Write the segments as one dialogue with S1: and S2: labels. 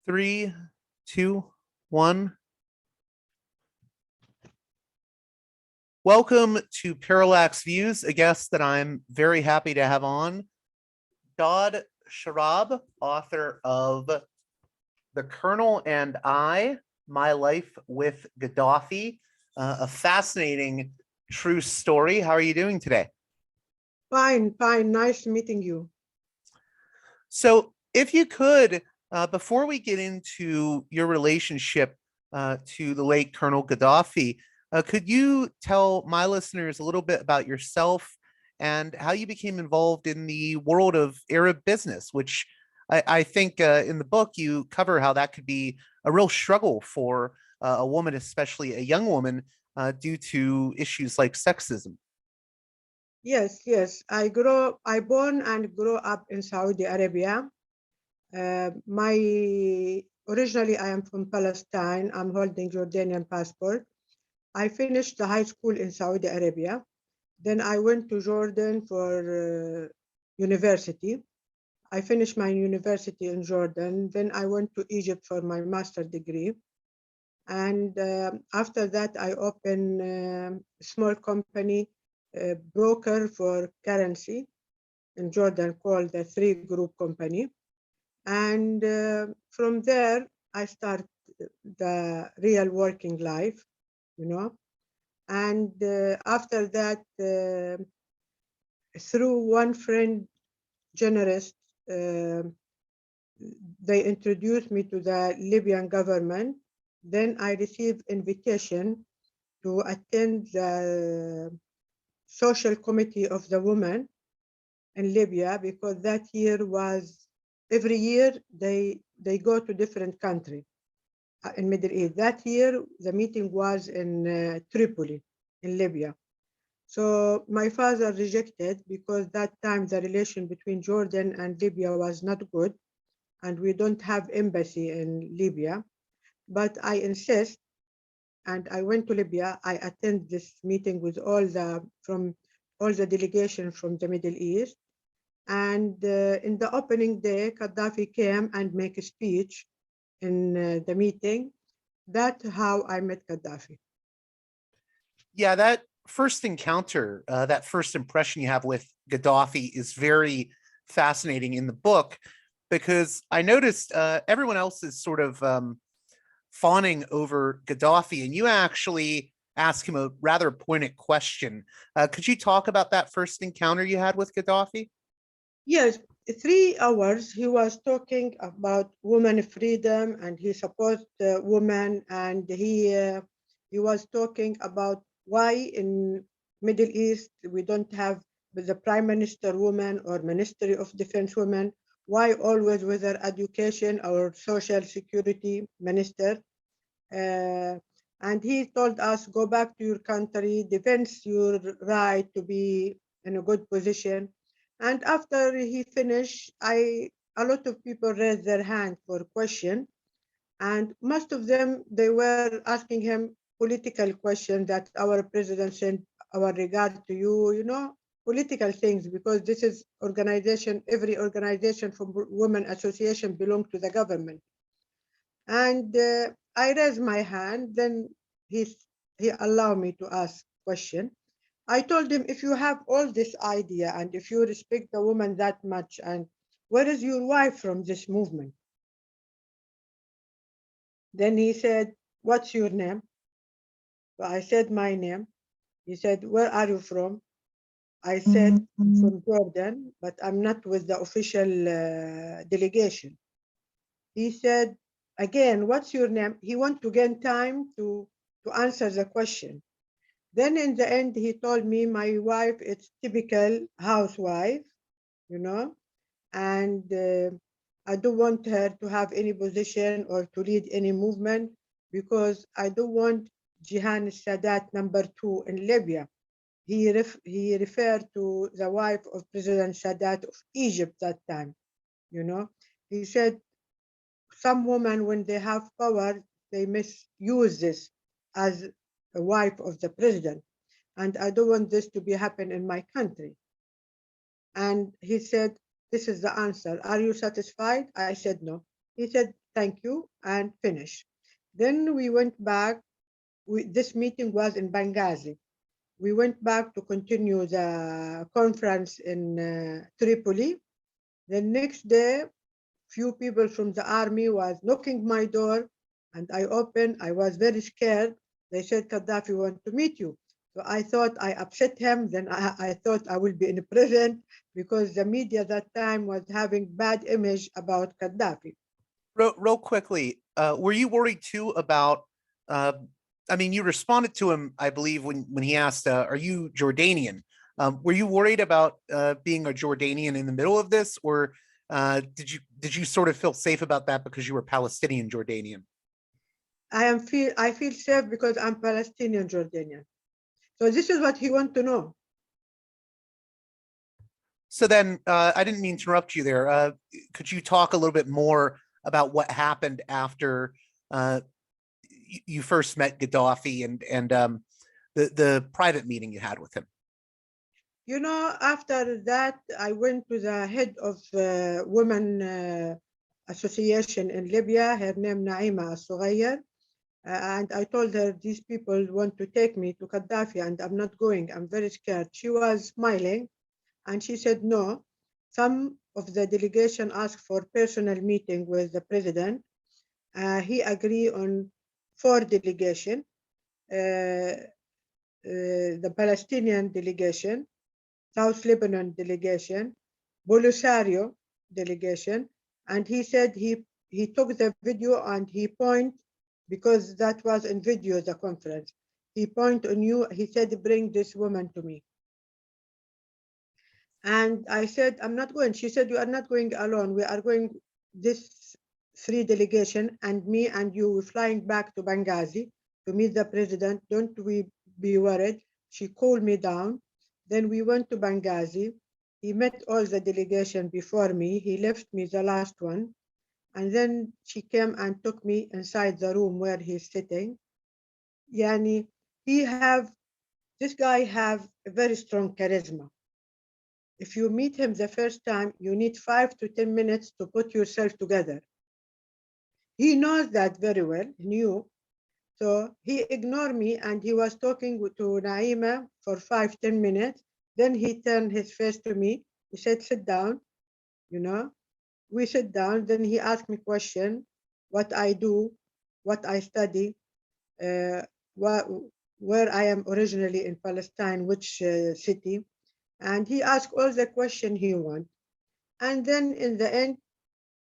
S1: Three, two, one. Welcome to Parallax Views, a guest that I'm very happy to have on, Daad Sharab, author of The Colonel and I, My Life with Gaddafi, a fascinating true story. How are you doing today?
S2: Fine. Nice meeting you.
S1: So if you could, before we get into your relationship to the late Colonel Gaddafi, could you tell my listeners a little bit about yourself and how you became involved in the world of Arab business, which I think in the book you cover how that could be a real struggle for a woman, especially a young woman, due to issues like sexism.
S2: Yes. I born and grew up in Saudi Arabia. My originally I am from Palestine. I'm holding Jordanian passport. I finished the high school in Saudi Arabia. Then I went to Jordan for university. I finished my university in Jordan. Then I went to Egypt for my master degree. And after that, I opened a small company, broker for currency in Jordan called the Three Group Company. And from there, I start the real working life, you know. And after that, through one friend, journalist, they introduced me to the Libyan government. Then I received invitation to attend the social committee of the women in Libya, because that year was every year they go to different country in Middle East. That year the meeting was in Tripoli in Libya. So my father rejected because that time the relation between Jordan and Libya was not good, and we don't have embassy in Libya. But I insist, and I went to Libya. I attend this meeting with all the delegation from the Middle East. And in the opening day, Qaddafi came and make a speech in the meeting. That's how I met Qaddafi.
S1: Yeah, that first encounter, that first impression you have with Gaddafi is very fascinating in the book, because I noticed everyone else is sort of fawning over Gaddafi, and you actually ask him a rather pointed question. Could you talk about that first encounter you had with Gaddafi?
S2: Yes, 3 hours he was talking about women freedom, and he supports women, and he was talking about why in Middle East we don't have the prime minister woman or ministry of defense woman, why always whether education or social security minister. uh, and he told us, go back to your country, defend your right to be in a good position. And after he finished, a lot of people raised their hand for question, and most of them they were asking him political questions, that our president sent our regard to you, political things, because this is organization, every organization from women association belong to the government. And I raised my hand. Then he he allowed me to ask question. I told him, if you have all this idea and if you respect the woman that much, and where is your wife from this movement? Then he said, what's your name? So I said my name. He said, where are you from? I said, from Jordan, but I'm not with the official delegation. He said, again, what's your name? He wanted to gain time to answer the question. Then in the end, he told me, my wife is typical housewife, you know, and I don't want her to have any position or to lead any movement, because I don't want Jihan Sadat #2 in Libya. He referred to the wife of President Sadat of Egypt that time, you know. He said, some women, when they have power, they misuse this as a wife of the president. And I don't want this to be happen in my country. And he said, this is the answer. Are you satisfied? I said, no. He said, thank you, and finish. Then we went back. This meeting was in Benghazi. We went back to continue the conference in Tripoli. The next day, few people from the army was knocking my door, and I opened. I was very scared. They said, Gaddafi want to meet you. So I thought I upset him. Then I thought I will be in prison because the media that time was having bad image about Gaddafi.
S1: Real quickly, were you worried too about, I mean, you responded to him, I believe, when he asked, are you Jordanian? Were you worried about being a Jordanian in the middle of this, or did you sort of feel safe about that because you were Palestinian Jordanian?
S2: I feel safe because I'm Palestinian Jordanian. So this is what he want to know.
S1: So then, I didn't mean to interrupt you there. Could you talk a little bit more about what happened after you first met Gaddafi and the private meeting you had with him?
S2: You know, after that, I went to the head of women association in Libya. Her name Naima Al-Sughayr. And I told her, these people want to take me to Gaddafi and I'm not going. I'm very scared. She was smiling and she said, no. Some of the delegation asked for personal meeting with the president. He agreed on 4 delegation, the Palestinian delegation, South Lebanon delegation, Polisario delegation, and he said he took the video and he point, because that was in video, the conference. He point on you, he said, bring this woman to me. And I said, I'm not going. She said, you are not going alone. We are going, this 3 delegation and me and you, we're flying back to Benghazi to meet the president. Don't we be worried. She called me down. Then we went to Benghazi. He met all the delegation before me. He left me the last one. And then she came and took me inside the room where he's sitting. Yani, this guy have a very strong charisma. If you meet him the first time, you need 5 to 10 minutes to put yourself together. He knows that very well, he knew. So he ignored me and he was talking to Naima for 5-10 minutes. Then he turned his face to me. He said, sit down, you know. We sit down. Then he asked me question, what I do, what I study, where I am originally in Palestine, which city. And he asked all the question he want. And then in the end,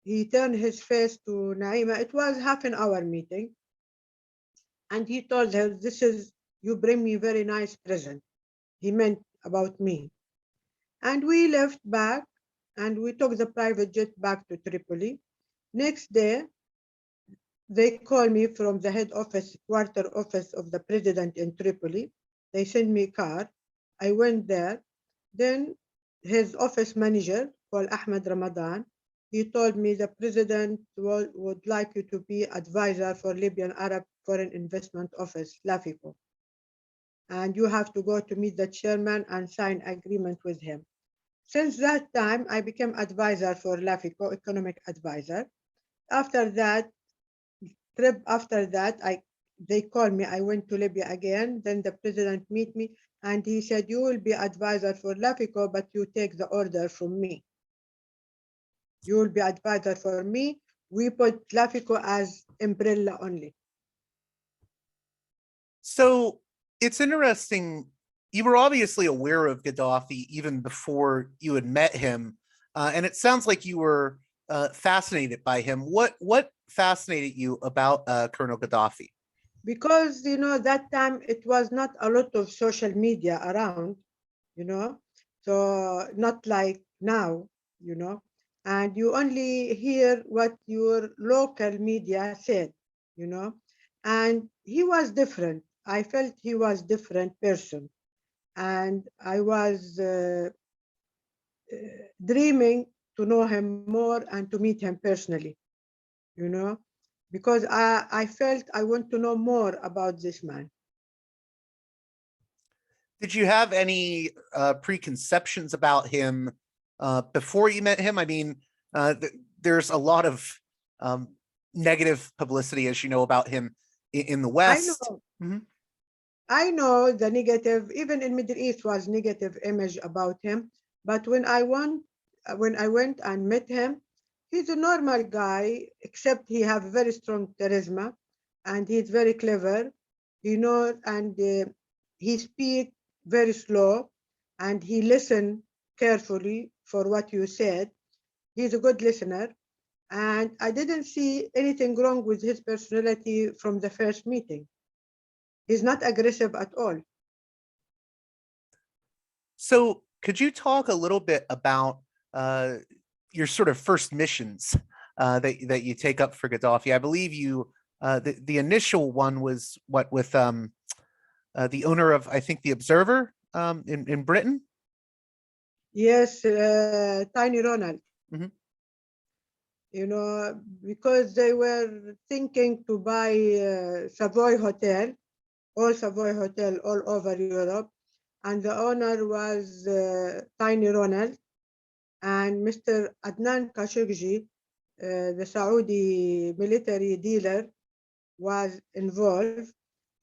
S2: he turned his face to Naima. It was half an hour meeting. And he told her, you bring me very nice present. He meant about me. And we left back and we took the private jet back to Tripoli. Next day, they called me from the head office, quarter office of the president in Tripoli. They sent me a car. I went there. Then his office manager, called Ahmed Ramadan, he told me the president would like you to be advisor for Libyan Arab Foreign Investment Office, LAFICO. And you have to go to meet the chairman and sign agreement with him. Since that time, I became advisor for LAFICO, economic advisor. After that, they called me. I went to Libya again. Then the president meet me and he said, you will be advisor for LAFICO, but you take the order from me. You will be advisor for me. We put LAFICO as umbrella only.
S1: So it's interesting. You were obviously aware of Gaddafi even before you had met him. And it sounds like you were fascinated by him. What fascinated you about Colonel Gaddafi?
S2: Because, that time it was not a lot of social media around, so not like now, and you only hear what your local media said, and he was different. I felt he was different person. And I was dreaming to know him more and to meet him personally, because I felt I want to know more about this man.
S1: Did you have any preconceptions about him before you met him? I mean, there's a lot of negative publicity, as you know, about him in the
S2: I
S1: West.
S2: know.
S1: Mhm.
S2: I know the negative, even in Middle East was negative image about him. But when I went and met him, he's a normal guy, except he have very strong charisma, and he's very clever. You know, and he speak very slow, and he listen carefully for what you said. He's a good listener, and I didn't see anything wrong with his personality from the first meeting. He's not aggressive at all.
S1: So could you talk a little bit about uh, your sort of first missions that you take up for Gaddafi? I believe you the initial one was what with the owner of, I think, the Observer in Britain.
S2: Yes, Tiny Ronald,
S1: Mhm.
S2: you know, because they were thinking to buy Savoy Hotel, all Savoy Hotel all over Europe. And the owner was Tiny Ronald and Mr. Adnan Khashoggi, the Saudi military dealer, was involved.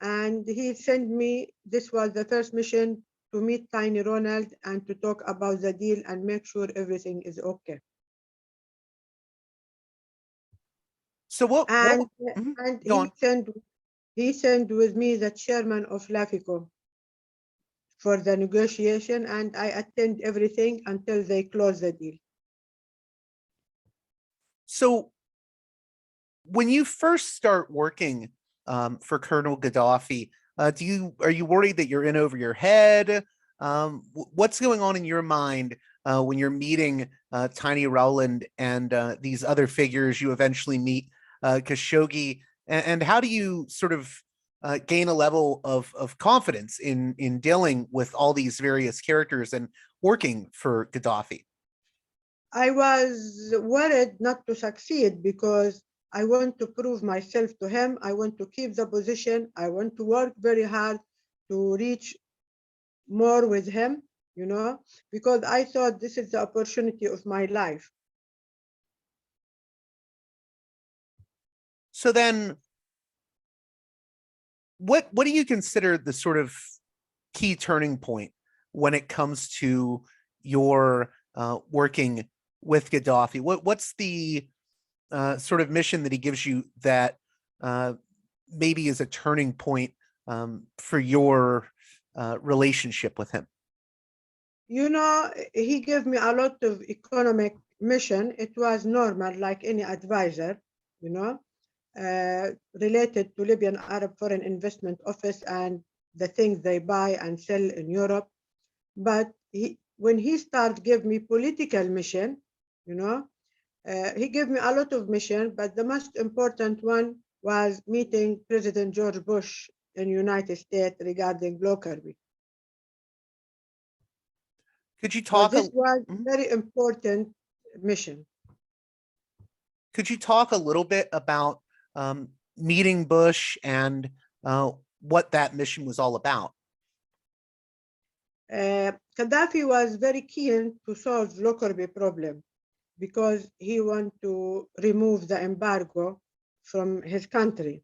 S2: And he sent me, this was the first mission to meet Tiny Ronald and to talk about the deal and make sure everything is okay.
S1: So what
S2: And
S1: mhm.
S2: and
S1: Go on.
S2: he sent with me the chairman of LAFICO for the negotiation, and I attend everything until they close the deal.
S1: So when you first start working for Colonel Gaddafi, are you worried that you're in over your head? What's going on in your mind when you're meeting Tiny Rowland and these other figures you eventually meet, Khashoggi, and how do you sort of gain a level of confidence in dealing with all these various characters and working for Gaddafi?
S2: I was worried not to succeed because I want to prove myself to him. I want to keep the position. I want to work very hard to reach more with him, you know, because I thought this is the opportunity of my life.
S1: So then what do you consider the sort of key turning point when it comes to your working with Gaddafi? What's the sort of mission that he gives you that uh, maybe is a turning point for your relationship with him?
S2: You know, he gave me a lot of economic mission. It was normal, like any advisor, you know, related to Libyan Arab Foreign Investment Office and the things they buy and sell in Europe. But when he started give me political mission, you know, he gave me a lot of mission, but the most important one was meeting President George Bush in United States regarding Lockerbie.
S1: Could you
S2: So
S1: talk a
S2: this was
S1: mhm.
S2: very important mission.
S1: Could you talk a little bit about meeting Bush and what that mission was all about?
S2: Gaddafi was very keen to solve Lockerbie problem because he want to remove the embargo from his country,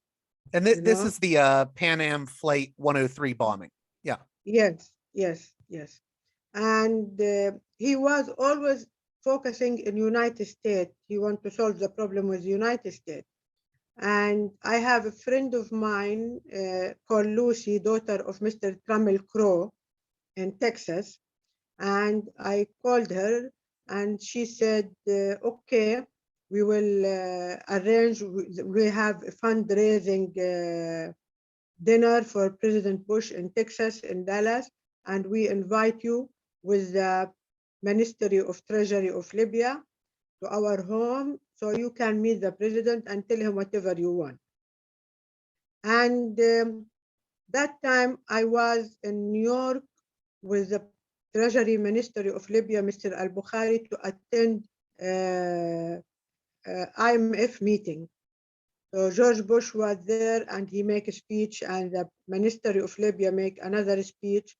S1: And
S2: you
S1: this
S2: know?
S1: is the Pan Am Flight 103 bombing. Yeah.
S2: Yes, yes, yes. And he was always focusing in United States. He want to solve the problem with United States. And I have a friend of mine called Lucy, daughter of Mr. Trammell Crow in Texas. And I called her and she said, okay, we will arrange, we have a fundraising dinner for President Bush in Texas, in Dallas, and we invite you with the Ministry of Treasury of Libya to our home so you can meet the president and tell him whatever you want. And that time I was in New York with the Treasury Ministry of Libya, Mr. Al-Bukhari, to attend IMF meeting. So George Bush was there and he make a speech and the Ministry of Libya make another speech.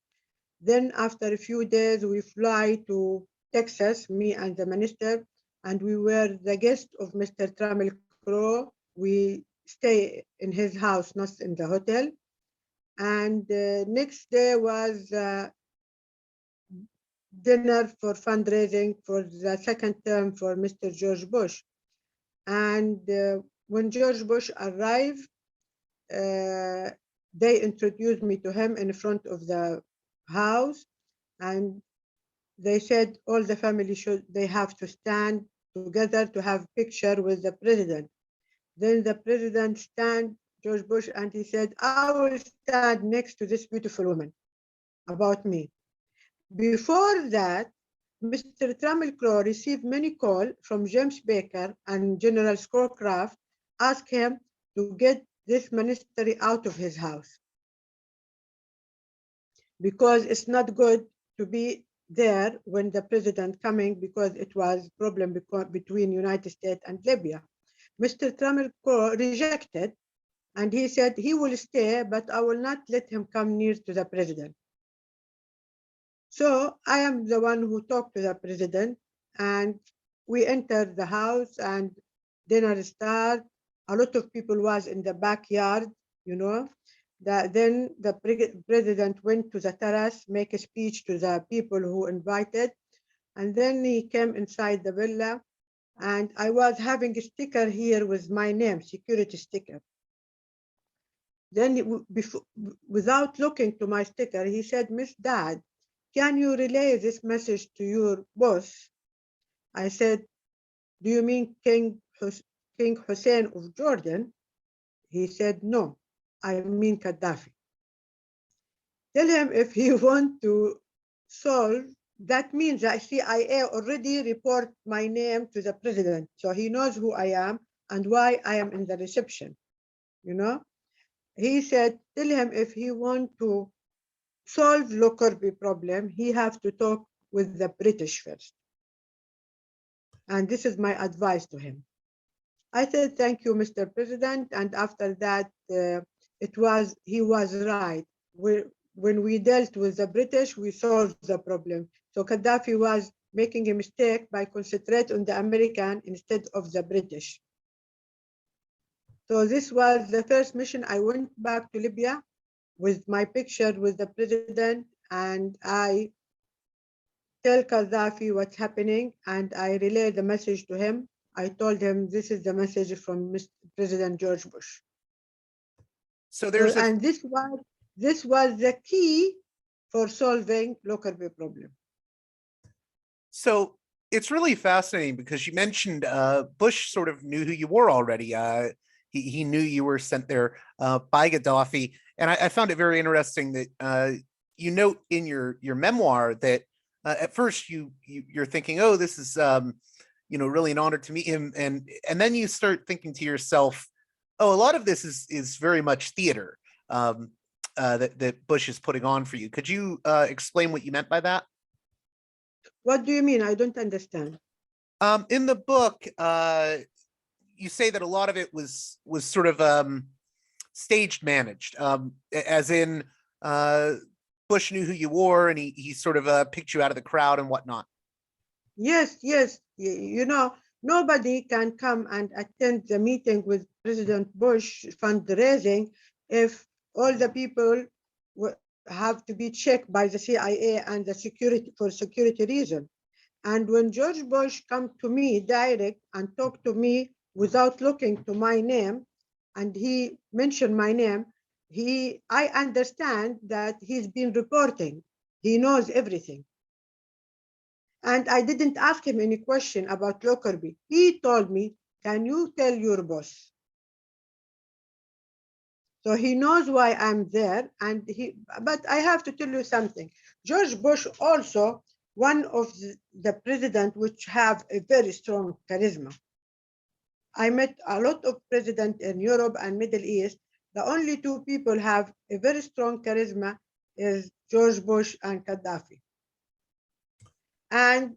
S2: Then after a few days, we fly to Texas, me and the minister, and we were the guest of Mr. Trammell Crow we stay in his house, not in the hotel. And next day was dinner for fundraising for the second term for Mr. George Bush. And when George Bush arrived, they introduced me to him in front of the house, and they said all the family they have to stand together to have picture with the president. Then the president stand, George Bush, and he said, I will stand next to this beautiful woman about me. Before that, Mr. Tramelclaw received many calls from James Baker and General Scowcroft, ask him to get this ministry out of his house, because it's not good to be there when the president coming, because it was problem between United States and Libya. Mr. Tramelclaw rejected, and he said he will stay, but I will not let him come near to the president. So I am the one who talked to the president, and we entered the house and dinner start. A lot of people was in the backyard, you know. Then the president went to the terrace, make a speech to the people who invited, and then he came inside the villa, and I was having a sticker here with my name, security sticker. Then without looking to my sticker, he said, Miss Daad, can you relay this message to your boss? I said, do you mean King Hussein of Jordan? He said, no, I mean Qaddafi. Tell him if he want to solve, that means that CIA already report my name to the president. So he knows who I am and why I am in the reception, you know? He said, tell him if he want to solve Lockerbie problem, he have to talk with the British first. And this is my advice to him. I said, thank you, Mr. President. And after that, he was right. When we dealt with the British, we solved the problem. So Gaddafi was making a mistake by concentrating on the American instead of the British. So this was the first mission. I went back to Libya with my picture with the president, and I tell Qaddafi what's happening, and I relay the message to him. I told him this is the message from Mr. President George Bush.
S1: So there's
S2: and this was the key for solving Lockerbie problem.
S1: So it's really fascinating because you mentioned Bush sort of knew who you were already. He knew you were sent there by Gaddafi. And I found it very interesting that you note in your memoir that at first you're thinking, oh, this is really an honor to meet him, and then you start thinking to yourself, oh, a lot of this is very much theater that Bush is putting on for you. Could you explain what you meant by that?
S2: What do you mean? I don't understand.
S1: In the book, you say that a lot of it was sort of staged managed, as in Bush knew who you were, and he sort of picked you out of the crowd and whatnot.
S2: Yes. Nobody can come and attend the meeting with President Bush fundraising if all the people have to be checked by the CIA and the security for security reason. And when George Bush come to me direct and talk to me without looking to my name, and he mentioned my name, I understand that he's been reporting. He knows everything. And I didn't ask him any question about Lockerbie. He told me, can you tell your boss? So he knows why I'm there. But I have to tell you something. George Bush also, one of the presidents which have a very strong charisma. I met a lot of presidents in Europe and Middle East. The only two people have a very strong charisma is George Bush and Gaddafi. And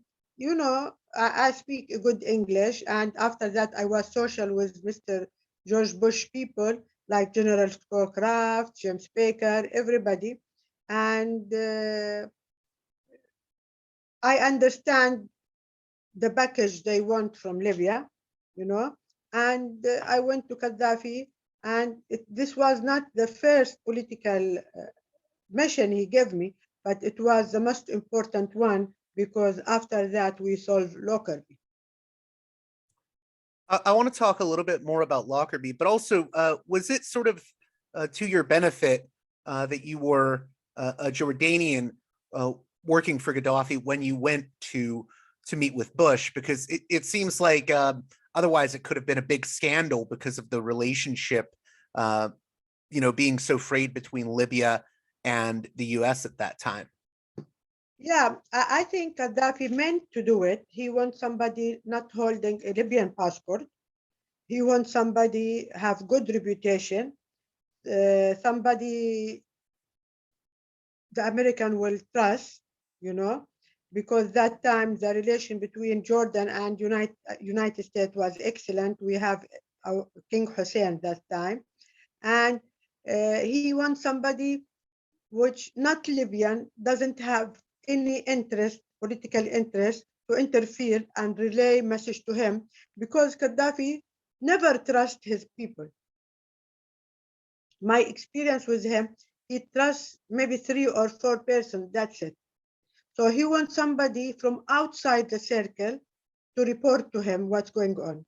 S2: I speak good English, and after that I was social with Mr. George Bush people like General Scowcroft, James Baker, everybody. And I understand the package they want from Libya, And I went to Gaddafi, and this was not the first political mission he gave me, but it was the most important one because after that we solved Lockerbie.
S1: I want to talk a little bit more about Lockerbie, but also, was it sort of to your benefit that you were a Jordanian working for Gaddafi when you went to meet with Bush? Because it seems like otherwise it could have been a big scandal because of the relationship, being so frayed between Libya and the U.S. at that time.
S2: Yeah, I think Gaddafi meant to do it. He wants somebody not holding a Libyan passport. He wants somebody have good reputation, somebody the American will trust, because that time the relation between Jordan and United States was excellent. We have King Hussein that time, and he wants somebody which not Libyan, doesn't have any interest, political interest, to interfere and relay message to him, because Gaddafi never trust his people. My experience with him, he trusts maybe 3 or 4 persons, that's it. So he wants somebody from outside the circle to report to him what's going on.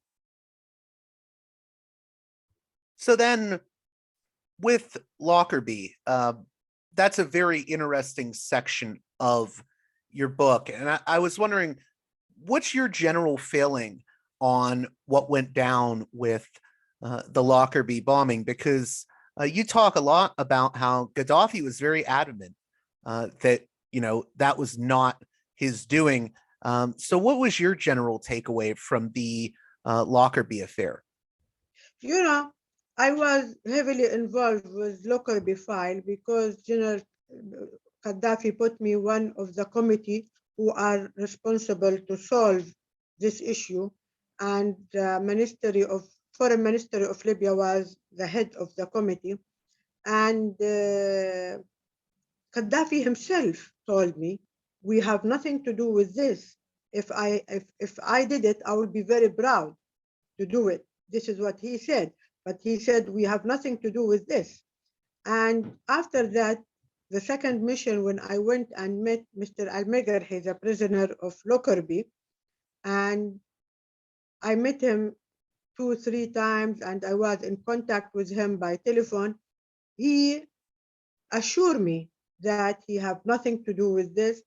S1: So then with Lockerbie, that's a very interesting section of your book. And I was wondering, what's your general feeling on what went down with the Lockerbie bombing? Because you talk a lot about how Gaddafi was very adamant that, that was not his doing. So what was your general takeaway from the Lockerbie affair?
S2: I was heavily involved with Lockerbie file because General Qaddafi put me one of the committee who are responsible to solve this issue, and the Ministry of Foreign Ministry of Libya was the head of the committee, and Qaddafi himself told me, "We have nothing to do with this. If I did it, I would be very proud to do it." This is what he said. But he said, "We have nothing to do with this." And after that, the second mission, when I went and met Mr. Al-Megarhi, the prisoner of Lockerbie, and I met him 2, 3 times, and I was in contact with him by telephone, he assured me that he have nothing to do with this.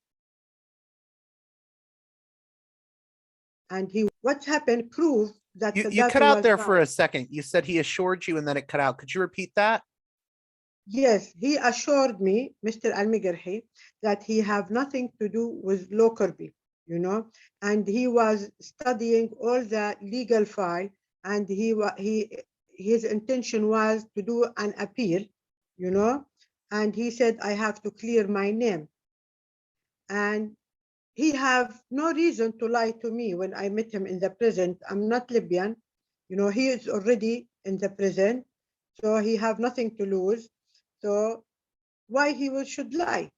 S2: And what happened proved that
S1: You cut
S2: Gaddafi
S1: out
S2: was
S1: there for
S2: right.
S1: a second. You said he assured you and then it cut out. Could you repeat that?
S2: Yes, he assured me, Mr. Al-Megarhi, that he have nothing to do with Lockerbie, and he was studying all the legal file, and his intention was to do an appeal, and he said, "I have to clear my name." And he have no reason to lie to me when I met him in the prison. I'm not Libyan, he is already in the prison, so he have nothing to lose. So why he should lie?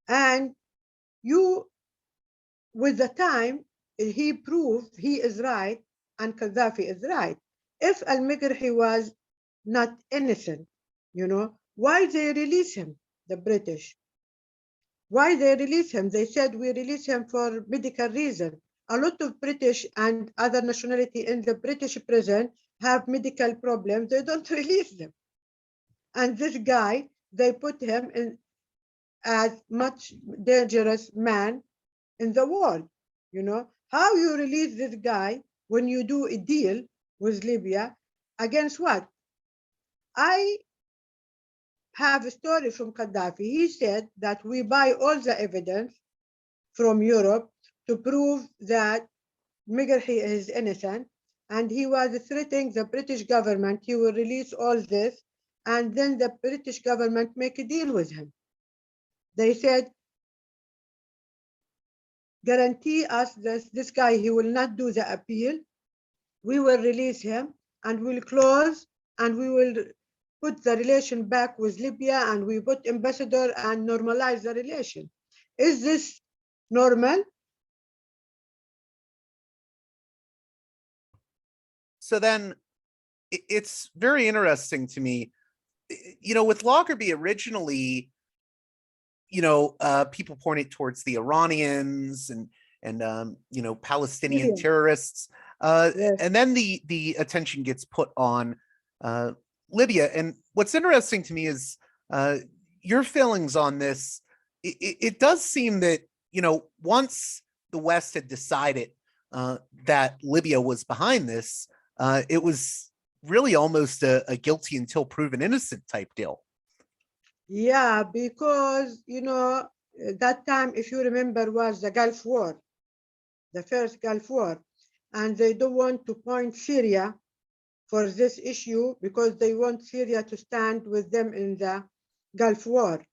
S2: And you, with the time, he proved he is right and Gaddafi is right. If Al-Megrahi was not innocent, why they release him, the British? Why they release him? They said, "We release him for medical reason." A lot of British and other nationality in the British prison have medical problems. They don't release them. And this guy, they put him in as much dangerous man in the world. How you release this guy when you do a deal with Libya against what? I have a story from Gaddafi. He said that we buy all the evidence from Europe to prove that Megarhi is innocent, and he was threatening the British government he will release all this, and then the British government make a deal with him. They said, "Guarantee us this guy, he will not do the appeal. We will release him and we'll close and we will put the relation back with Libya, and we put ambassador and normalize the relation." Is this normal?
S1: So then it's very interesting to me, with Lockerbie originally, people pointed towards the Iranians and Palestinian
S2: Syria.
S1: terrorists,
S2: Yes.
S1: and then the attention gets put on uh, Libya. And what's interesting to me is your feelings on this. It does seem that once the West had decided that Libya was behind this, it was really almost a guilty until proven innocent type deal.
S2: Yeah, because that time, if you remember, was the Gulf War, the first Gulf War, and they don't want to point Syria for this issue because they want Syria to stand with them in the Gulf War.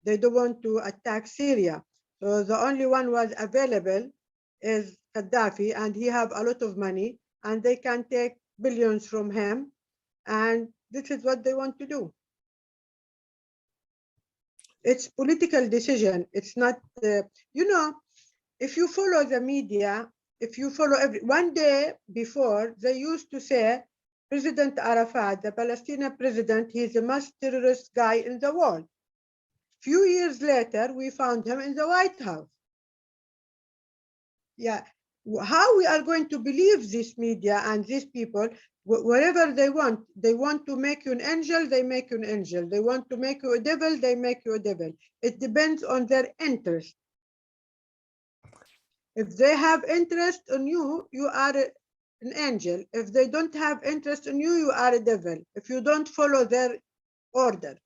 S2: They don't want to attack Syria. So the only one was available is Gaddafi, and he have a lot of money, and they can take billions from him, and this is what they want to do. It's political decision. It's not, if you follow the media, if you follow one day before, they used to say President Arafat, the Palestinian president, he's the most terrorist guy in the world. Few years later, we found him in the White House. Yeah, how we are going to believe this media and these people, whatever they want to make you an angel, they make you an angel. They want to make you a devil, they make you a devil. It depends on their interest. If they have interest in you, you are an angel. If they don't have interest in you, you are a devil. If you don't follow their order.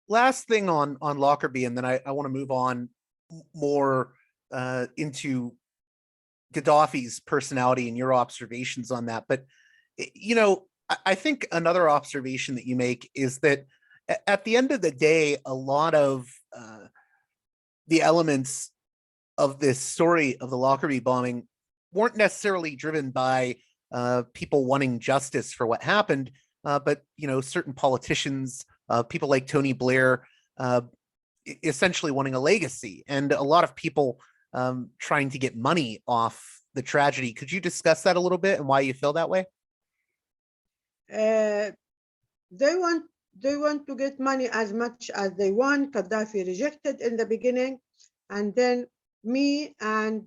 S1: Last thing on Lockerbie, and then I want to move on more into Gaddafi's personality and your observations on that. But I think another observation that you make is that at the end of the day, a lot of the elements of this story of the Lockerbie bombing weren't necessarily driven by people wanting justice for what happened, but certain politicians, people like Tony Blair, essentially wanting a legacy, and a lot of people trying to get money off the tragedy. Could you discuss that a little bit and why you feel that way?
S2: They want to get money as much as they want. Qaddafi rejected in the beginning, and then me and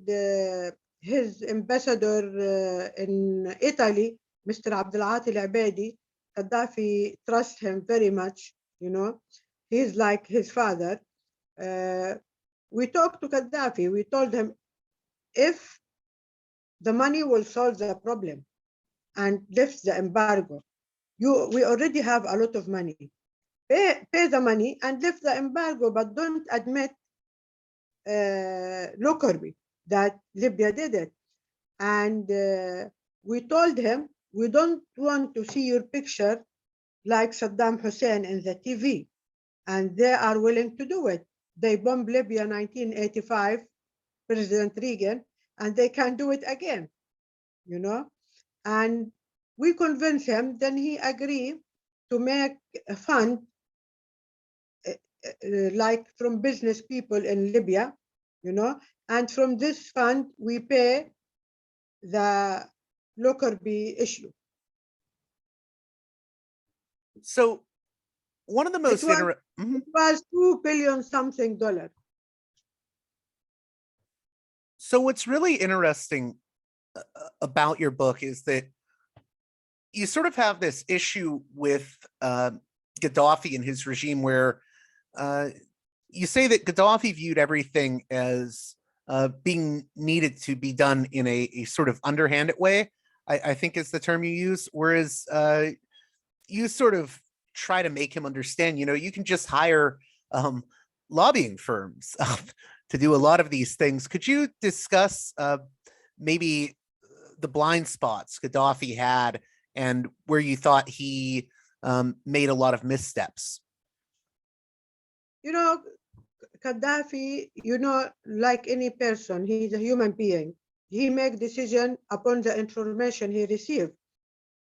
S2: his ambassador in Italy, Mr. Abdel Abedi, Qaddafi trusts him very much. He's like his father. We talked to Qaddafi. We told him, if the money will solve the problem and lift the embargo, we already have a lot of money. Pay the money and lift the embargo, but don't admit Lockerbie that Libya did it. And we told him, we don't want to see your picture like Saddam Hussein in the TV. And they are willing to do it. They bombed Libya 1985, President Reagan, and they can do it again, And we convinced him, then he agreed to make a fund like from business people in Libya, and from this fund we pay the Lockerbie issue.
S1: So one of the most
S2: it was $2 billion something.
S1: So what's really interesting about your book is that you sort of have this issue with Gaddafi and his regime, where you say that Gaddafi viewed everything as being needed to be done in a sort of underhanded way, I think is the term you use, whereas you sort of try to make him understand, you can just hire lobbying firms to do a lot of these things. Could you discuss maybe the blind spots Gaddafi had and where you thought he made a lot of missteps?
S2: Gaddafi, like any person, he's a human being. He makes decisions upon the information he received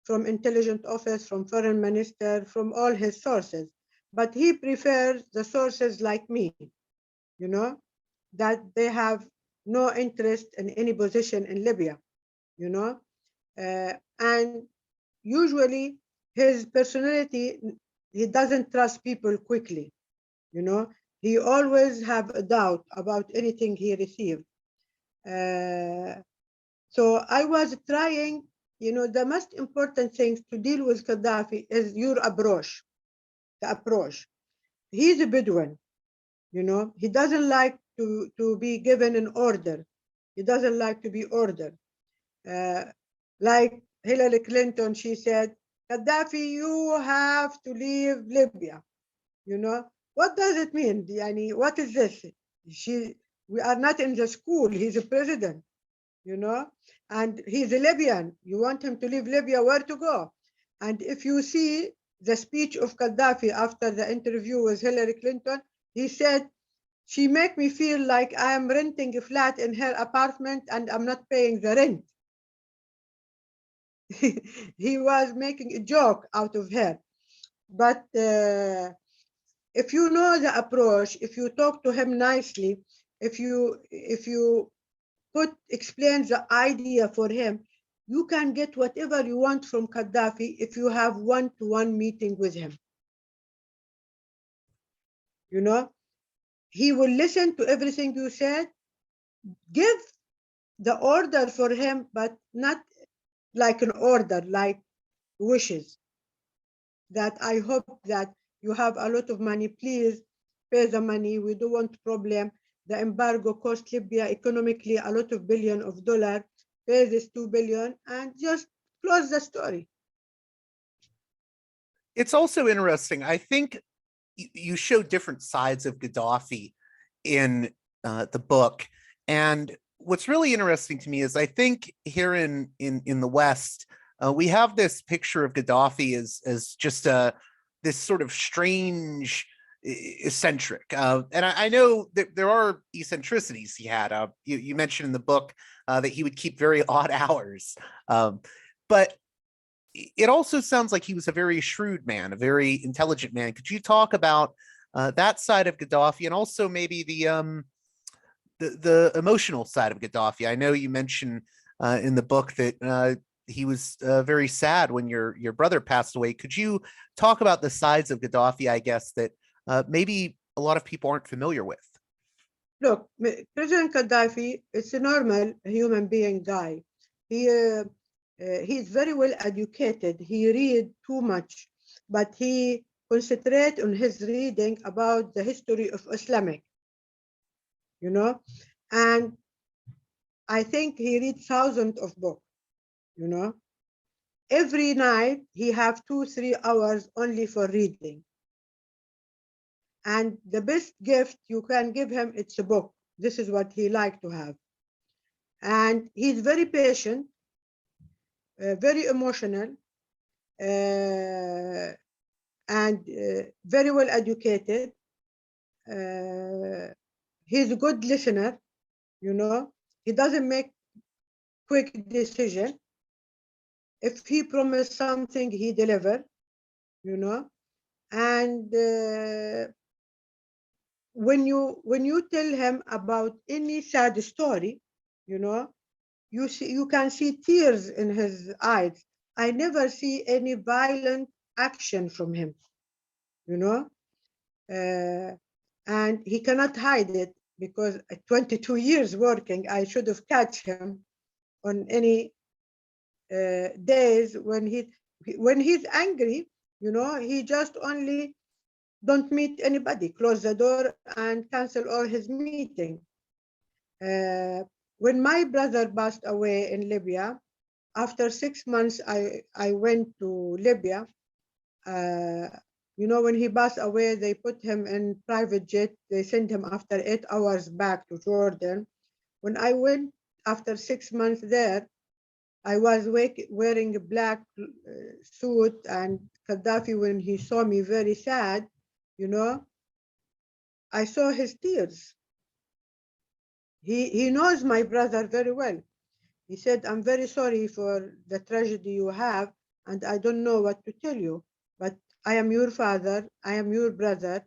S2: from intelligence office, from foreign minister, from all his sources. But he prefers the sources like me, that they have no interest in any position in Libya, And usually his personality, he doesn't trust people quickly, you know. He always have a doubt about anything he received. Uh, so I was trying, you know, the most important thing to deal with Gaddafi is your approach, the approach. He's a Bedouin, you know. He doesn't like to be given an order. He doesn't like to be ordered. Uh, like Hillary Clinton, she said, Gaddafi, you have to leave Libya. You know, what does it mean? Yani, what is this? We are not in the school. He's a president, you know, and he's a Libyan. You want him to leave Libya, where to go? And if you see the speech of Gaddafi after the interview with Hillary Clinton, he said, she make me feel like I am renting a flat in her apartment and I'm not paying the rent. He was making a joke out of her. But if you know the approach, if you talk to him nicely, if you explain the idea for him, you can get whatever you want from Gaddafi if you have one-to-one meeting with him. You know, he will listen to everything you said, give the order for him, but not like an order, like wishes. That I hope that you have a lot of money, please pay the money. We don't want problem. The embargo cost Libya economically a lot of billion of dollars. Pay this 2 billion and just close the story.
S1: It's also interesting. I think you show different sides of Gaddafi in the book, and what's really interesting to me is I think here in the West, we have this picture of Gaddafi as just this sort of strange eccentric, and I know that there are eccentricities he had. You mentioned in the book that he would keep very odd hours, but it also sounds like he was a very shrewd man, a very intelligent man. Could you talk about that side of Gaddafi, and also maybe the emotional side of Gaddafi? I know you mentioned in the book that he was very sad when your brother passed away. Could you talk about the sides of Gaddafi, I guess, that maybe a lot of people aren't familiar with?
S2: Look, President Gaddafi is a normal human being guy. He's very well educated. He read too much, but he concentrate on his reading about the history of Islamic, you know, and I think he reads thousands of books, you know. Every night he have 2-3 hours only for reading. And the best gift you can give him, it's a book. This is what he liked to have. And he's very patient, very emotional, and very well educated. He's a good listener, you know. He doesn't make quick decision. If he promised something, he deliver, you know. And when you tell him about any sad story, you know, you can see tears in his eyes. I never see any violent action from him, you know, and he cannot hide it because at 22 years working, I should have catch him on any days when he's angry, you know, he just only don't meet anybody, close the door and cancel all his meeting. When my brother passed away in Libya, after 6 months, I went to Libya. You know, when he passed away, they put him in private jet. They sent him after 8 hours back to Jordan. When I went after 6 months there, I was wearing a black suit, and Gaddafi, when he saw me very sad, you know, I saw his tears. He knows my brother very well. He said, I'm very sorry for the tragedy you have, and I don't know what to tell you, but I am your father, I am your brother.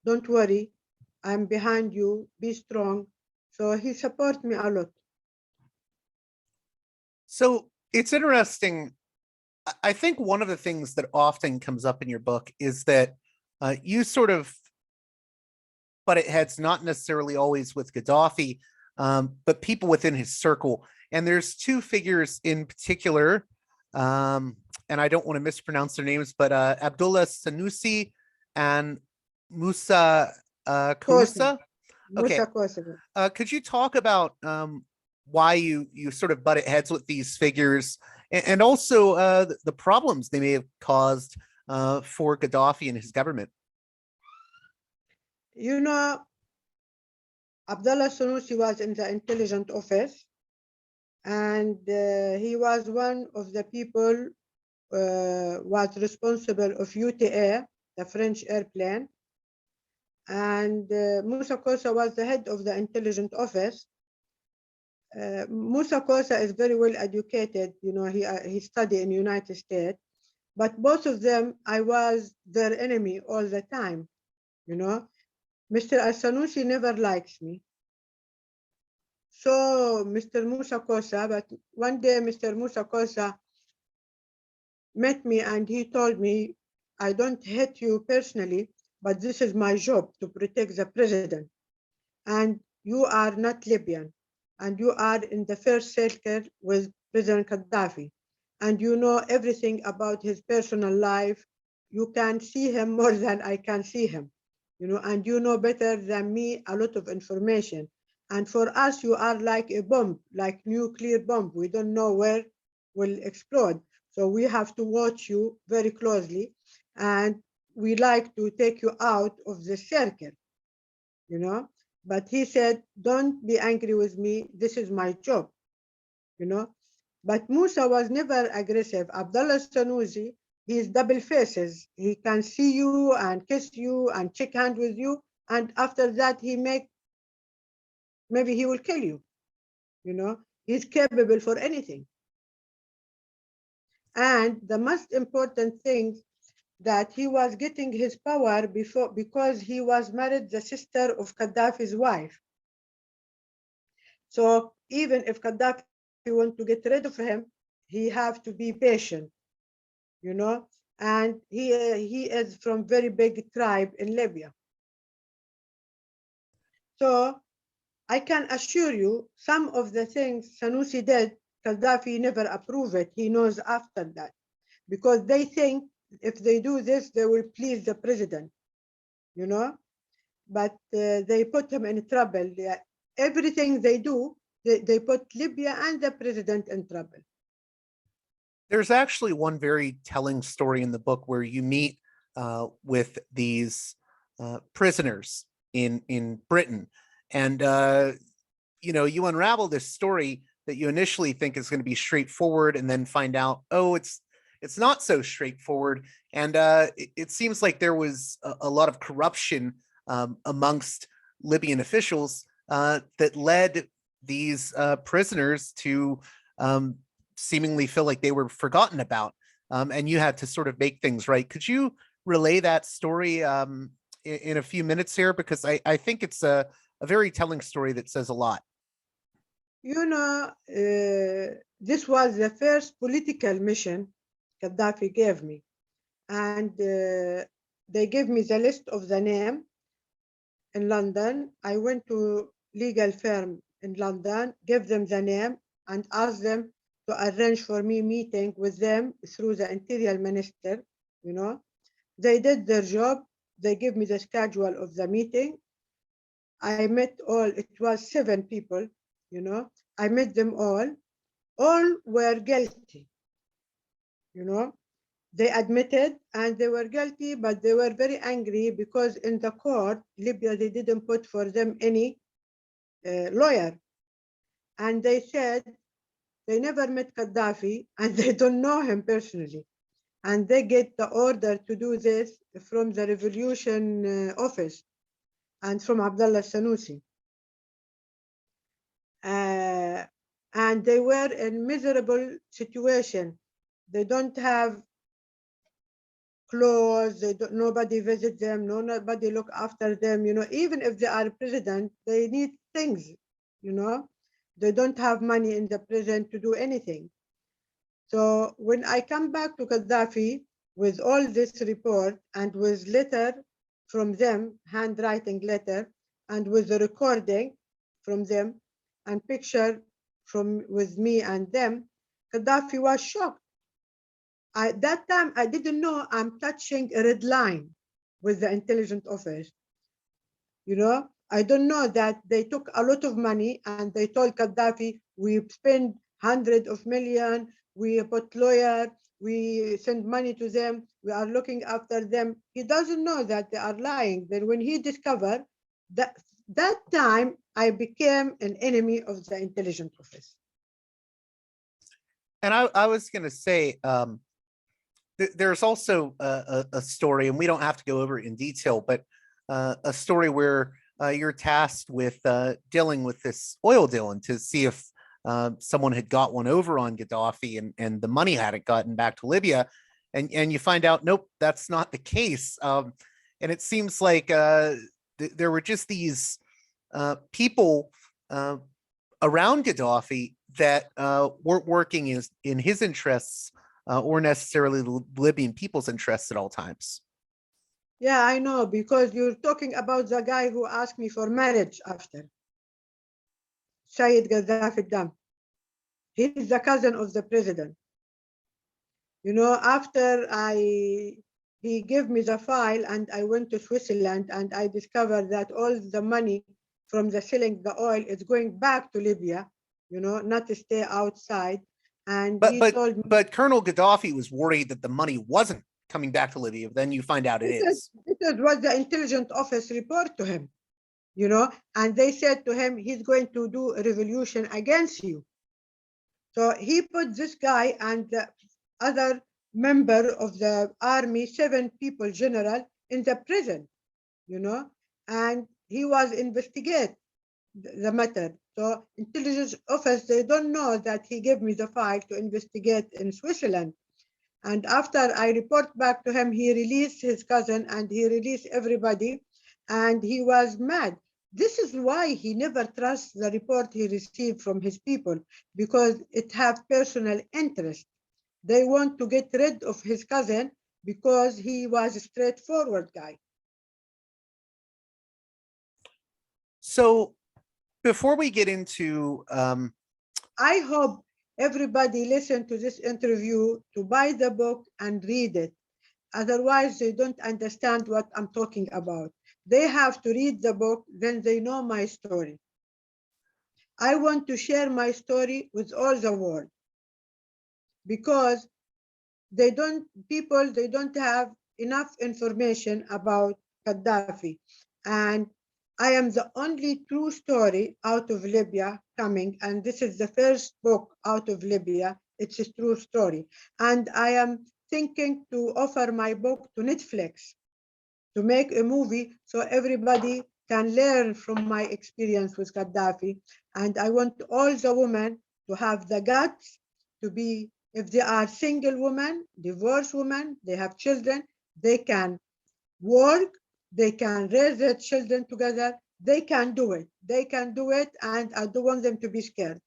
S2: Don't worry, I'm behind you, be strong. So he supports me a lot.
S1: So It's interesting. I think one of the things that often comes up in your book is that you sort of butt heads, not necessarily always with Gaddafi, but people within his circle. And there's two figures in particular, and I don't want to mispronounce their names, but Abdullah Sanusi and Musa
S2: Kosa,
S1: Kosa. Okay.
S2: Musa Kosa.
S1: Could you talk about why you sort of butted heads with these figures, and also the problems they may have caused for Gaddafi and his government?
S2: You know, Abdullah Sanusi was in the intelligence office, and he was one of the people was responsible of UTA, the French airplane, and Musa Kosa was the head of the intelligence office. Musa Kosa is very well educated. You know, he studied in the United States, but both of them, I was their enemy all the time. You know, Mr. Al-Sanusi never likes me. So Mr. Musa Kosa, but one day Mr. Musa Kosa met me and he told me, I don't hate you personally, but this is my job to protect the president. And you are not Libyan, and you are in the first circle with President Qaddafi, and you know everything about his personal life. You can see him more than I can see him, you know, and you know better than me a lot of information. And for us, you are like a bomb, like nuclear bomb. We don't know where will explode. So we have to watch you very closely, and we like to take you out of the circle, you know. But he said, don't be angry with me. This is my job, you know. But Musa was never aggressive. Abdullah Sanusi, he is double faces. He can see you and kiss you and shake hand with you. And after that, maybe he will kill you, you know. He's capable for anything. And the most important thing that he was getting his power because he was married the sister of Gaddafi's wife. So even if Gaddafi want to get rid of him, he have to be patient, you know. And he is from very big tribe in Libya. So I can assure you, some of the things Sanusi did, Gaddafi never approved it. He knows after that, because they think if they do this, they will please the president, you know. But they put him in trouble. Everything they do, they put Libya and the president in trouble.
S1: There's actually one very telling story in the book where you meet with these prisoners in Britain, and you know, you unravel this story that you initially think is going to be straightforward, and then find out, oh, it's not so straightforward, and it seems like there was a lot of corruption amongst Libyan officials that led these prisoners to seemingly feel like they were forgotten about, and you had to sort of make things right. Could you relay that story in a few minutes here? Because I think it's a very telling story that says a lot.
S2: You know, this was the first political mission Gaddafi gave me. And they gave me the list of the name in London. I went to legal firm in London, gave them the name, and asked them to arrange for me meeting with them through the interior minister, you know. They did their job. They gave me the schedule of the meeting. I met all, it was 7 people, you know. I met them all. All were guilty, you know. They admitted and they were guilty, but they were very angry because in the court, Libya, they didn't put for them any lawyer. And they said they never met Gaddafi and they don't know him personally. And they get the order to do this from the revolution office and from Abdullah Sanusi. And they were in miserable situation. They don't have clothes, nobody visit them, nobody look after them, you know. Even if they are president, they need things, you know. They don't have money in the prison to do anything. So when I come back to Gaddafi with all this report and with letter from them, handwriting letter, and with the recording from them and picture from with me and them, Gaddafi was shocked. That time I didn't know I'm touching a red line with the intelligence office. You know, I don't know that they took a lot of money and they told Gaddafi, we spend hundreds of million, we put lawyer, we send money to them, we are looking after them. He doesn't know that they are lying. Then when he discovered that time, I became an enemy of the intelligence office.
S1: And I was going to say, there's also a story, and we don't have to go over it in detail, but a story where you're tasked with dealing with this oil deal and to see if someone had got one over on Gaddafi and the money hadn't gotten back to Libya. And you find out, nope, that's not the case. And it seems like there were just these people around Gaddafi that weren't working in his interests or necessarily the Libyan people's interests at all times.
S2: Yeah, I know, because you're talking about the guy who asked me for marriage after. Sayyid Gaddafi Dam. He's the cousin of the president. You know, after he gave me the file and I went to Switzerland and I discovered that all the money from the selling the oil is going back to Libya, you know, not to stay outside. And he told me,
S1: but Colonel Gaddafi was worried that the money wasn't coming back to Libya. Then you find out it is.
S2: This is what the intelligence office report to him, you know, and they said to him, he's going to do a revolution against you. So he put this guy and the other member of the army, 7 people general, in the prison, you know, and he was investigate the matter. So intelligence office, they don't know that he gave me the file to investigate in Switzerland. And after I report back to him, he released his cousin and he released everybody, and he was mad. This is why he never trusts the report he received from his people, because it have personal interest. They want to get rid of his cousin because he was a straightforward guy.
S1: So before we get into
S2: I hope everybody listen to this interview to buy the book and read it. Otherwise, they don't understand what I'm talking about. They have to read the book, then they know my story. I want to share my story with all the world, because they don't have enough information about Gaddafi. And I am the only true story out of Libya coming, and this is the first book out of Libya. It's a true story. And I am thinking to offer my book to Netflix, to make a movie so everybody can learn from my experience with Gaddafi. And I want all the women to have the guts to be, if they are single women, divorced women, they have children, they can work, they can raise their children together, they can do it. They can do it, and I don't want them to be scared.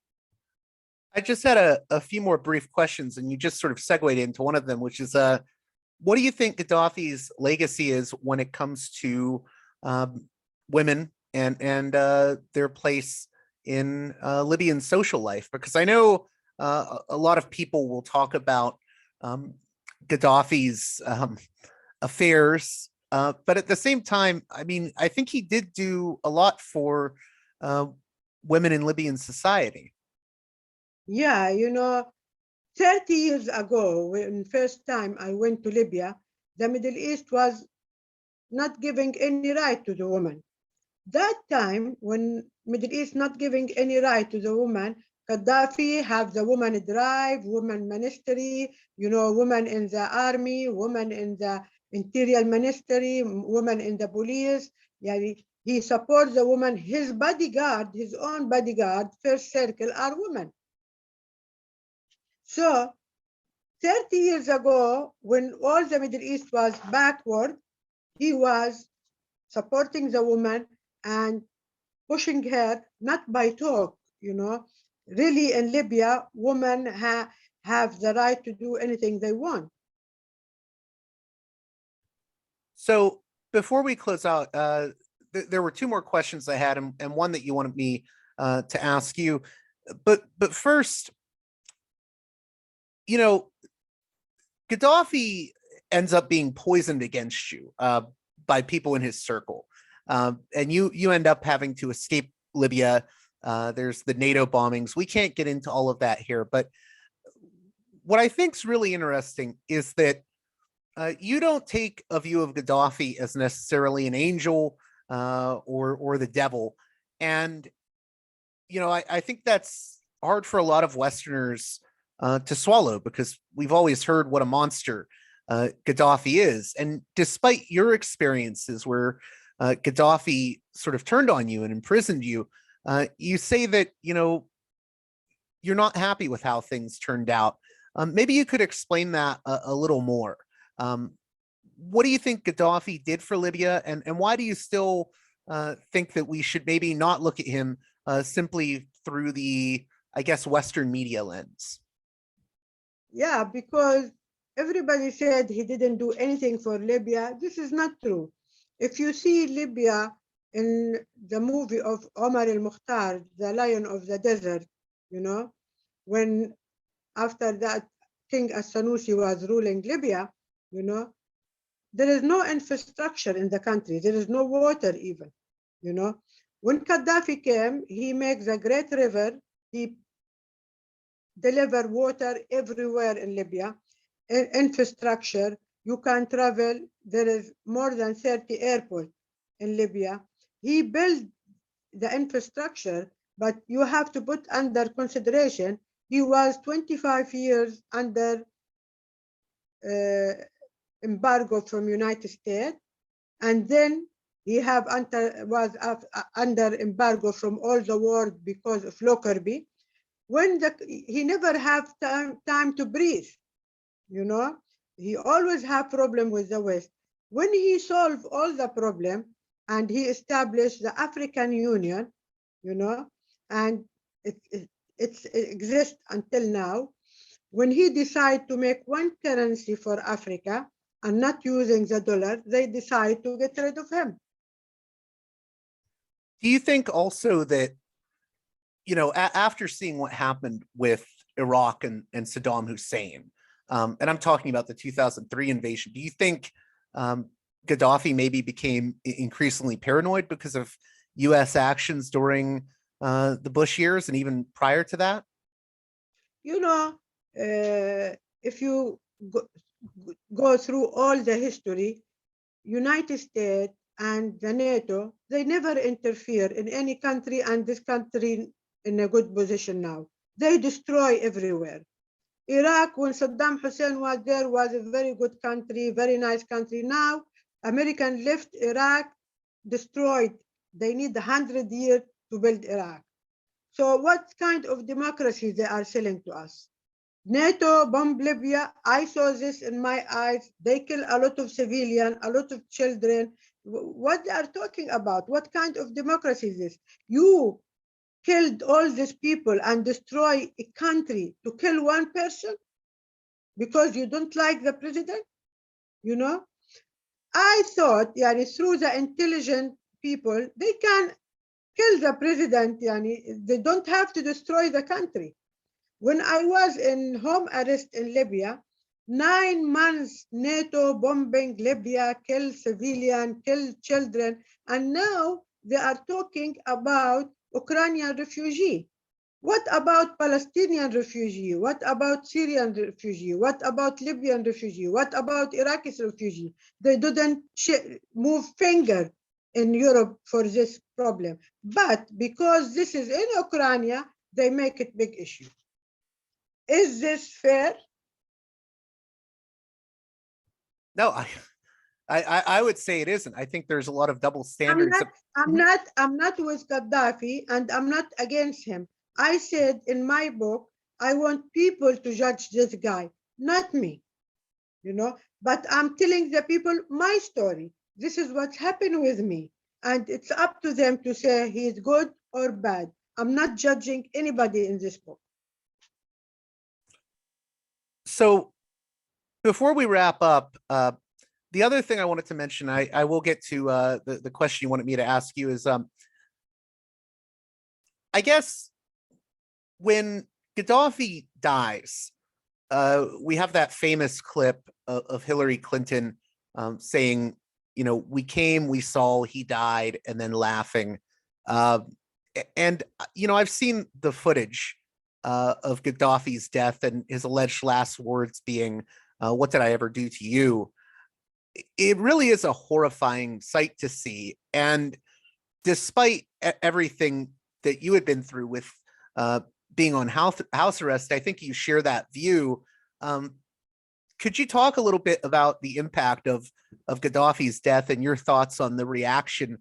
S1: I just had a few more brief questions, and you just sort of segued into one of them, which is what do you think Gaddafi's legacy is when it comes to women and their place in Libyan social life? Because I know a lot of people will talk about Gaddafi's affairs, but at the same time, I mean, I think he did do a lot for women in Libyan society.
S2: Yeah, you know, 30 years ago, when first time I went to Libya, the Middle East was not giving any right to the woman. That time, when Middle East not giving any right to the woman, Gaddafi have the woman drive, woman ministry, you know, women in the army, women in the interior ministry, women in the police. Yeah, he supports the woman. His bodyguard, his own bodyguard, first circle are women. So 30 years ago, when all the Middle East was backward, he was supporting the woman and pushing her, not by talk, you know. Really in Libya, women have the right to do anything they want.
S1: So before we close out, there were two more questions I had, and one that you wanted me to ask you. But first, you know, Gaddafi ends up being poisoned against you by people in his circle, and you end up having to escape Libya. There's the NATO bombings. We can't get into all of that here, but what I think is really interesting is that you don't take a view of Gaddafi as necessarily an angel or the devil, and I think that's hard for a lot of Westerners to swallow, because we've always heard what a monster Gaddafi is, and despite your experiences where Gaddafi sort of turned on you and imprisoned you, you say that you're not happy with how things turned out. Maybe you could explain that a little more. What do you think Gaddafi did for Libya, and why do you still think that we should maybe not look at him simply through the, I guess, Western media lens?
S2: Yeah, because everybody said he didn't do anything for Libya. This is not true. If you see Libya in the movie of Omar al-Mukhtar, The Lion of the Desert, when after that King As-Sanusi was ruling Libya, there is no infrastructure in the country. There is no water even, When Qaddafi came, he makes a great river. He deliver water everywhere in Libya, infrastructure. You can travel. There is more than 30 airports in Libya. He built the infrastructure, but you have to put under consideration, he was 25 years under embargo from United States, and then he was under embargo from all the world because of Lockerbie. He never have time to breathe, he always have problem with the West. When he solved all the problem and he established the African Union, and it exists until now, when he decided to make one currency for Africa and not using the dollar, they decide to get rid of him.
S1: Do you think also that, after seeing what happened with Iraq and Saddam Hussein, and I'm talking about the 2003 invasion, do you think Gaddafi maybe became increasingly paranoid because of U.S. actions during the Bush years and even prior to that?
S2: If you go through all the history, United States and the NATO, they never interfere in any country, and this country in a good position now. They destroy everywhere. Iraq, when Saddam Hussein was there, was a very good country, very nice country. Now, American left Iraq, destroyed. They need 100 years to build Iraq. So what kind of democracy they are selling to us? NATO bombed Libya. I saw this in my eyes. They kill a lot of civilians, a lot of children. What they are talking about? What kind of democracy is this? You killed all these people and destroy a country to kill one person because you don't like the president? I thought, through the intelligent people, they can kill the president. They don't have to destroy the country. When I was in home arrest in Libya, 9 months NATO bombing Libya, kill civilians, kill children, and now they are talking about Ukrainian refugee. What about Palestinian refugee? What about Syrian refugee? What about Libyan refugee? What about Iraqi refugee? They didn't move finger in Europe for this problem. But because this is in Ukraine, they make it big issue. Is this fair?
S1: No, I would say it isn't. I think there's a lot of double standards.
S2: I'm not with Gaddafi, and I'm not against him. I said in my book, I want people to judge this guy, not me, but I'm telling the people my story. This is what's happened with me. And it's up to them to say he's good or bad. I'm not judging anybody in this book.
S1: So before we wrap up, the other thing I wanted to mention, I will get to the question you wanted me to ask you is, I guess when Gaddafi dies, we have that famous clip of Hillary Clinton saying, we came, we saw, he died, and then laughing. And I've seen the footage of Gaddafi's death and his alleged last words being, "What did I ever do to you?" It really is a horrifying sight to see. And despite everything that you had been through with being on house arrest, I think you share that view. Could you talk a little bit about the impact of Gaddafi's death and your thoughts on the reaction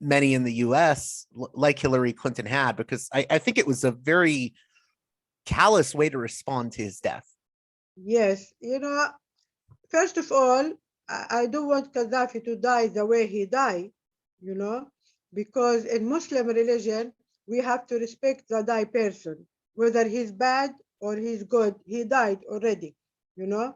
S1: many in the U.S., like Hillary Clinton, had? Because I think it was a very callous way to respond to his death.
S2: Yes, first of all, I don't want Gaddafi to die the way he died, because in Muslim religion, we have to respect the die person, whether he's bad or he's good. He died already, Uh,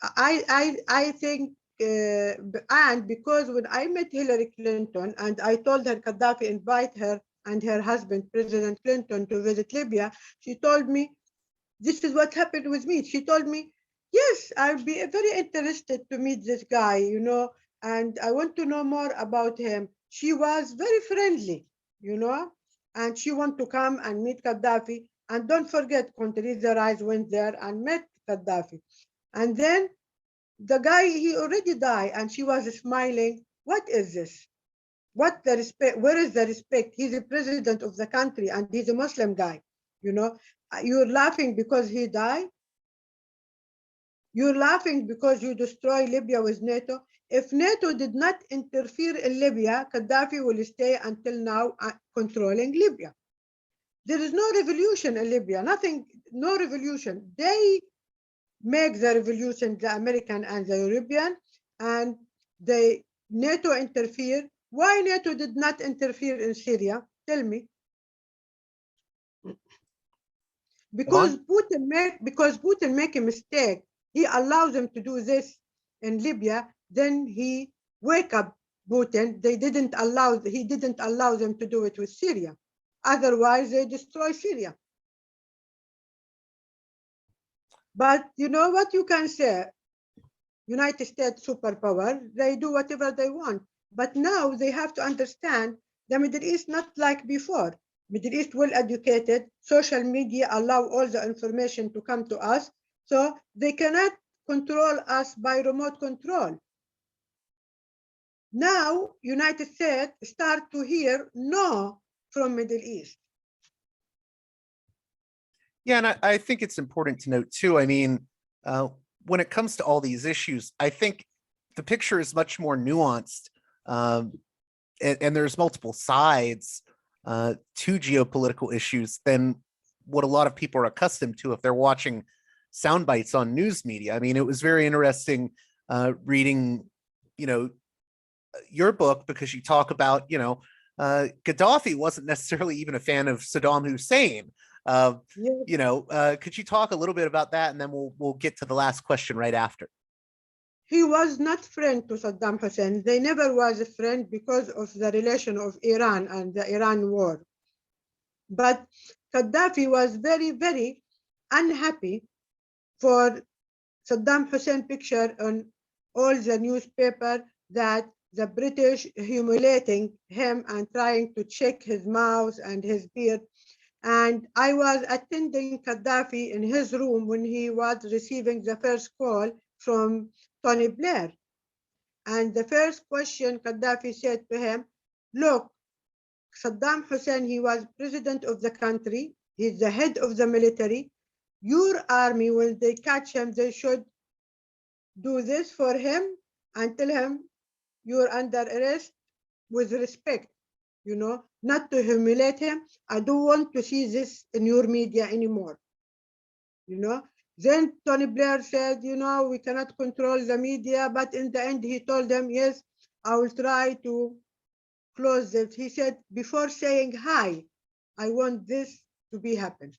S2: I think, and because when I met Hillary Clinton and I told her Gaddafi invite her and her husband, President Clinton, to visit Libya, she told me, this is what happened with me. She told me, yes, I'd be very interested to meet this guy, and I want to know more about him. She was very friendly, and she want to come and meet Gaddafi. And don't forget, Condoleezza Rice went there and met Gaddafi. And then the guy, he already died, and she was smiling. What is this? What the respect? Where is the respect? He's the president of the country, and he's a Muslim guy. You're laughing because he died. You're laughing because you destroy Libya with NATO. If NATO did not interfere in Libya, Gaddafi will stay until now controlling Libya. There is no revolution in Libya, nothing, no revolution. They make the revolution, the American and the European, and the NATO interfere. Why NATO did not interfere in Syria? Tell me. Because Putin make a mistake. He allows them to do this in Libya. Then he wake up Putin. He didn't allow them to do it with Syria. Otherwise, they destroy Syria. But you know what you can say? United States superpower, they do whatever they want. But now they have to understand the Middle East not like before. Middle East well educated, social media allow all the information to come to us, so they cannot control us by remote control. Now, United States start to hear no from Middle East.
S1: Yeah, and I think it's important to note too, I mean, when it comes to all these issues, I think the picture is much more nuanced, and there's multiple sides to geopolitical issues than what a lot of people are accustomed to if they're watching sound bites on news media. I mean, it was very interesting reading, your book, because you talk about, Gaddafi wasn't necessarily even a fan of Saddam Hussein.
S2: Yes.
S1: Could you talk a little bit about that, and then we'll get to the last question right after.
S2: He was not friend to Saddam Hussein. They never was a friend because of the relation of Iran and the Iran war. But Gaddafi was very, very unhappy for Saddam Hussein picture on all the newspaper that the British humiliating him and trying to check his mouth and his beard. And I was attending Gaddafi in his room when he was receiving the first call from Tony Blair. And the first question Gaddafi said to him, look, Saddam Hussein, he was president of the country. He's the head of the military. Your army, when they catch him, they should do this for him and tell him you're under arrest with respect, not to humiliate him. I don't want to see this in your media anymore, Then Tony Blair said, we cannot control the media, but in the end he told them, yes, I will try to close it. He said, before saying hi, I want this to be happen.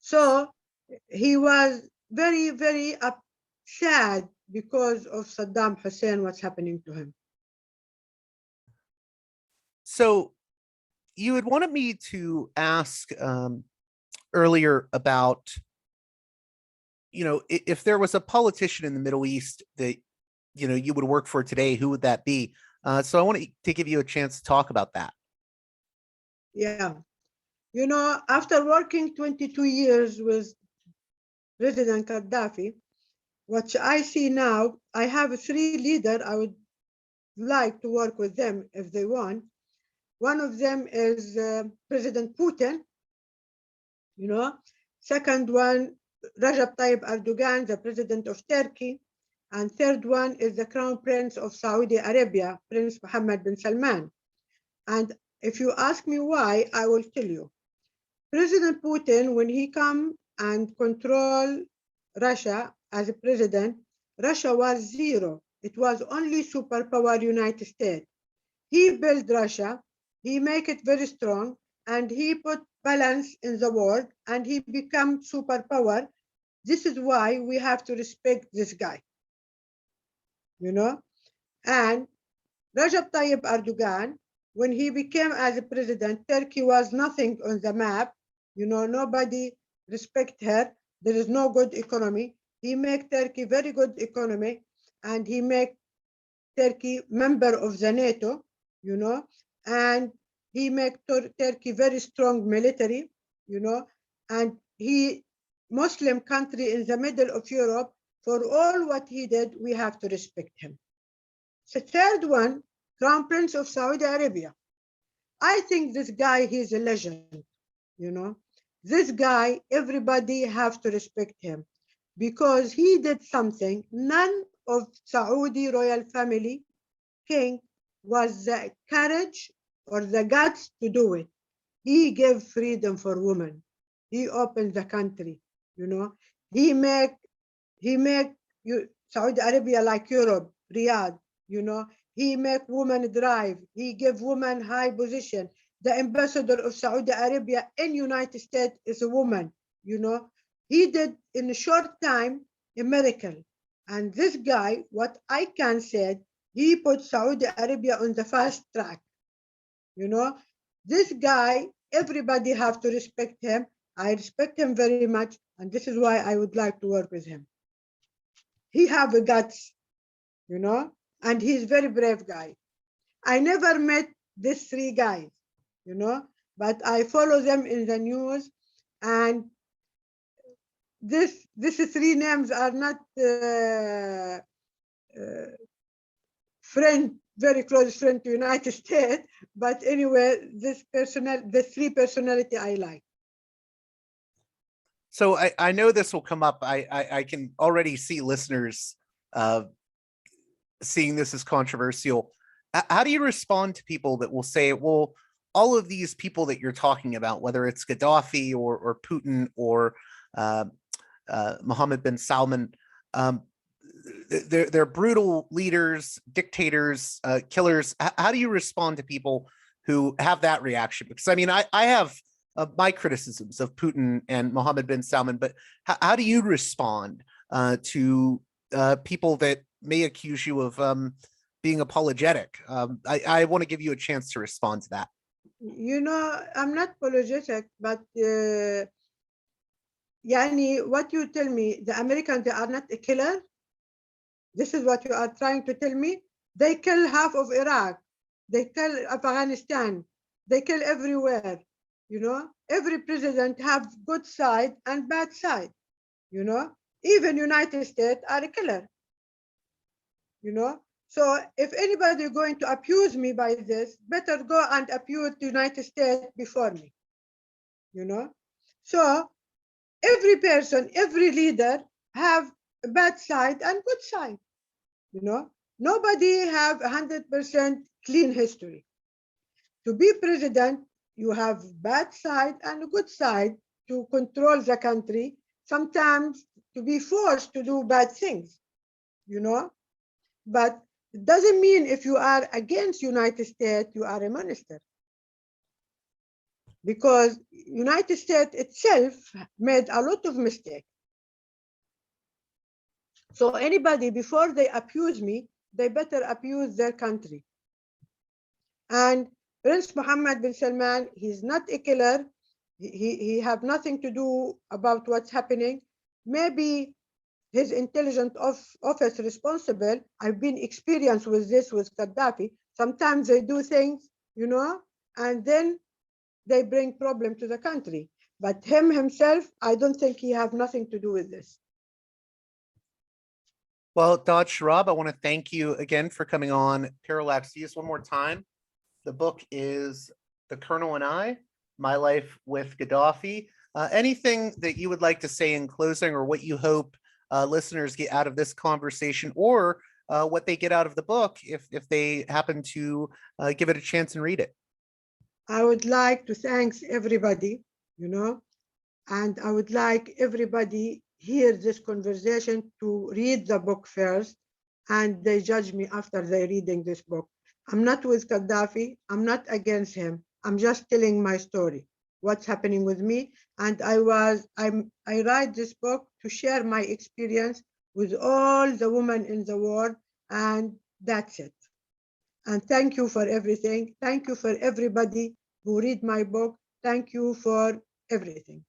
S2: So he was very, very sad because of Saddam Hussein, what's happening to him.
S1: So you had wanted me to ask earlier about, if there was a politician in the Middle East that, you would work for today, who would that be? So I want to give you a chance to talk about that.
S2: Yeah. After working 22 years with President Gaddafi, what I see now, I have 3 leaders I would like to work with them if they want. One of them is President Putin, Second one, Recep Tayyip Erdogan, the president of Turkey. And third one is the Crown Prince of Saudi Arabia, Prince Mohammed bin Salman. And if you ask me why, I will tell you. President Putin, when he come and control Russia as a president, Russia was zero. It was only superpower United States. He built Russia, he make it very strong, and he put balance in the world, and he become superpower. This is why we have to respect this guy, And Recep Tayyip Erdogan, when he became as a president, Turkey was nothing on the map. Nobody respect her. There is no good economy. He make Turkey very good economy, and he make Turkey member of the Nato, and he make Turkey very strong military, and he Muslim country in the middle of Europe. For all what he did, we have to respect him. The third one, Crown Prince of Saudi Arabia. I think this guy, he's a legend, This guy, everybody have to respect him because he did something none of Saudi royal family king was the courage or the guts to do it. He gave freedom for women. He opened the country, He make Saudi Arabia like Europe, Riyadh, He make women drive. He gave women high position. The ambassador of Saudi Arabia in United States is a woman, He did in a short time a miracle. And this guy, what I can say, he put Saudi Arabia on the fast track. This guy, everybody have to respect him. I respect him very much, and this is why I would like to work with him. He have a guts, and he's very brave guy. I never met these 3 guys, but I follow them in the news, and these 3 names are not very close friend to United States, but anyway, the 3 personality I like.
S1: So I know this will come up. I can already see listeners seeing this as controversial. How do you respond to people that will say, well, all of these people that you're talking about, whether it's Gaddafi or Putin or Mohammed bin Salman, they're brutal leaders, dictators, killers. How do you respond to people who have that reaction? Because I mean, I have my criticisms of Putin and Mohammed bin Salman, but how do you respond to people that may accuse you of being apologetic? I want to give you a chance to respond to that.
S2: I'm not apologetic, but what you tell me, the Americans, they are not a killer? This is what you are trying to tell me? They kill half of Iraq. They kill Afghanistan. They kill everywhere. Every president have good side and bad side. Even United States are a killer. So if anybody is going to abuse me by this, better go and abuse the United States before me. So every person, every leader have a bad side and good side. Nobody have 100% clean history. To be president, you have bad side and a good side to control the country. Sometimes to be forced to do bad things, But it doesn't mean if you are against United States, you are a minister. because United States itself made a lot of mistakes. So anybody, before they abuse me, they better abuse their country. And Prince Mohammed bin Salman, he's not a killer. He have nothing to do about what's happening. Maybe his intelligence office responsible. I've been experienced with this with Gaddafi. Sometimes they do things, and then they bring problem to the country. But him himself, I don't think he have nothing to do with this.
S1: Well, Daad Sharab, I want to thank you again for coming on Parallax Views one more time. The book is The Colonel and I, My Life with Gaddafi. Anything that you would like to say in closing, or what you hope listeners get out of this conversation, or what they get out of the book if they happen to give it a chance and read it?
S2: I would like to thank everybody, and I would like everybody hear this conversation to read the book first, and they judge me after they reading this book. I'm not with Gaddafi. I'm not against him. I'm just telling my story, what's happening with me. And I write this book to share my experience with all the women in the world, and that's it. And thank you for everything. Thank you for everybody who read my book. Thank you for everything.